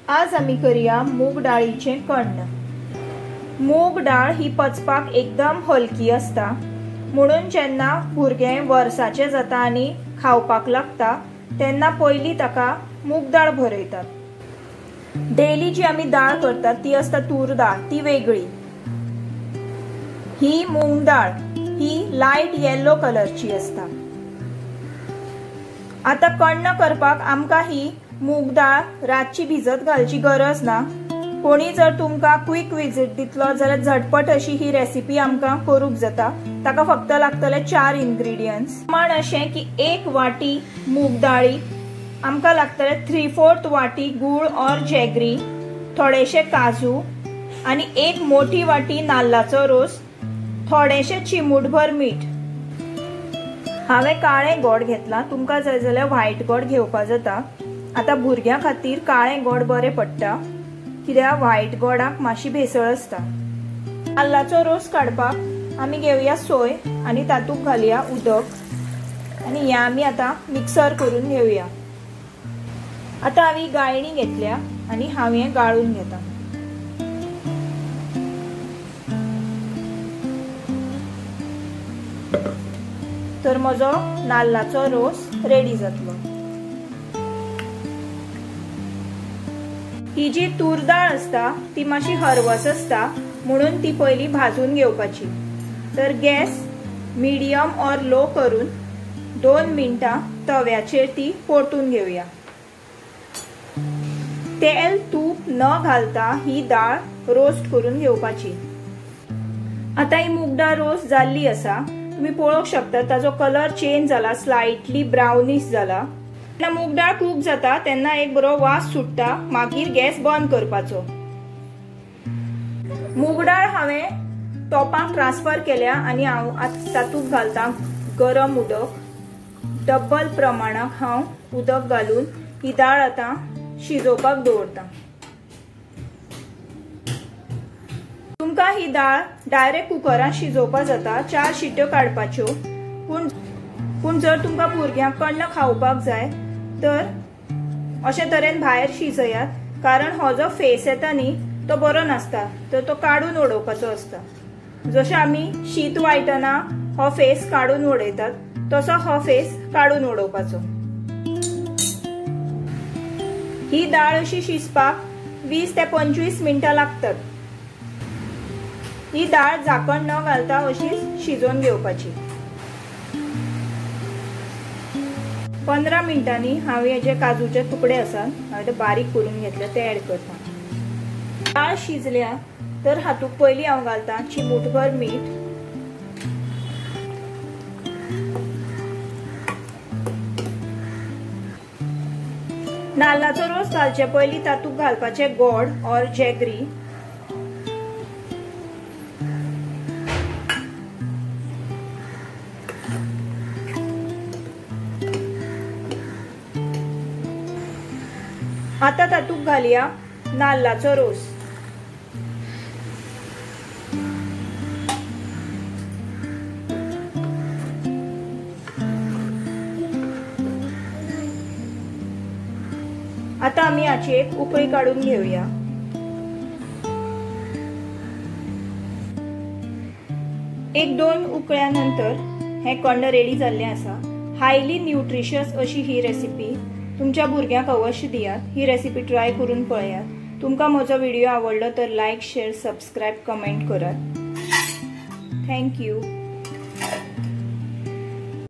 आज आम्ही करूया मूग डाळीचे कण्ण। मूग डाळ ही पचपाक एकदम हलकी असता, म्हणून जेन्ना भुरगे वर्साचे जाता आणि खावपाक लागता तेन्ना पयली ताका मूग डाळ भरयतात। डेली जी आम्ही डाळ करतात ती असता तूर डाळ, ती वेगळी। ही मूग डाळ ही लाइट येलो कलरची असता। आता कण्ण करपाक आमका ही मूग डाळ रातची भिजत घालची गरज ना। कोणी जर तुमका क्विक विजिट दितलो जाल्यार झटपट अशी ही रेसिपी आमका करूक जाता। ताका फक्त लागतले 4 इंग्रेडिएंट्स। प्रमाण अशे की 1 वाटी मूग डाळी आमका लागतले 3/4 वाटी गूळ और जॅगरी, थोडेशे काजू आणि 1 मोठी वाटी नाल्लाचो रोस, थोडेशे चिमूटभर मीठ। हांवें काळे गोड घेतला, तुमका जाय जाल्यार व्हाईट गोड घेवपा जाता। आता भुरग्यां खातीर काळे गोड बरे पडटा, कित्याक व्हाईट गोडाक मातशी भेसळ असता। नाल्लाचो रोस काडपाक आमी घेवया सोय आणि तातूंत घालया उदक आणि हे आमी आता मिक्सर करून घेवया। आता हांवें गाळणी घेतल्या आणि हांवें गाळून घेता। तर म्हजो नाल्लाचो रोस रेडी जातलो। ही जी तूर डाळ असता ती मातशी हरवस असता, म्हणून ती पयली भाजून घेवपाची। तर गॅस मीडियम और लो करून 2 मिनिटां तव्याचेर ती परतून घेवया। तेल तूप न घालता ही डाळ रोस्ट करून घेवपाची। आता ही मूग डाळ रोस्ट जाल्ली असा, तुम्ही पळोवंक शकता ताजो कलर चेंज जाला, स्लाइटली ब्राउनिश जाला। जेन्ना मूग डाळ कूक जाता तेन्ना एक बरो वास सुट्टा, मागीर गॅस बंद करपाचो। मूग डाळ हांवें टोपाक ट्रान्सफर केल्या आणि हांव तातूंत घालता गरम उदक। डबल प्रमाणाक हांव उदक घालून ही डाळ आता शिजोवपाक दवरता। तुमका ही डाळ डायरेक्ट कुकरात शिजोवपाक जाता, 4 शिट्यो काडपाच्यो। पूण जर तुमका भुरग्यांक कण्ण खावपाक जाय तर अशे तरेन भायर शिजयात, कारण हो जो फेस येता न्ही तो बरो नासता, तर तो काढून उडोवपाचो असता। जशे आमी शीत वाळटना हो फेस काढून उडयतात तसो हो फेस काढून उडोवपाचो। ही डाळ अशी शिजपाक 20 ते 25 मिनिटां लागतात। ही डाळ झाकण न घालता अशीच शिजोवन घेवपाची। 15 मिनिटांनी हांवें हे जे काजूचे तुकडे आसात हांवें ते बारीक करून घेतले ते ऍड करता। डाळ शिजल्या तर हातूंत पयली हांव घालता चिमूटभर मीठ, नाल्लाचो रोस घालचे पयली तातूंत घालपाचे गोड और जॅगरी, आता तातूंत घालया नाल्लाचो रोस। आता आमी हाची एक उकळी काढून घेवया। एक 2 उकळ्यानंतर हे कण्ण रेडी जाल्ले आसा। हायली न्यूट्रिशियस अशी ही रेसिपी तुमच्या भुरग्यांक अवश्य दियात। ही रेसिपी ट्राय करून पळयात। तुमका म्हजो व्हिडिओ आवडलो तर लाईक, शेअर, सबस्क्राईब, कमेंट करात। Thank you.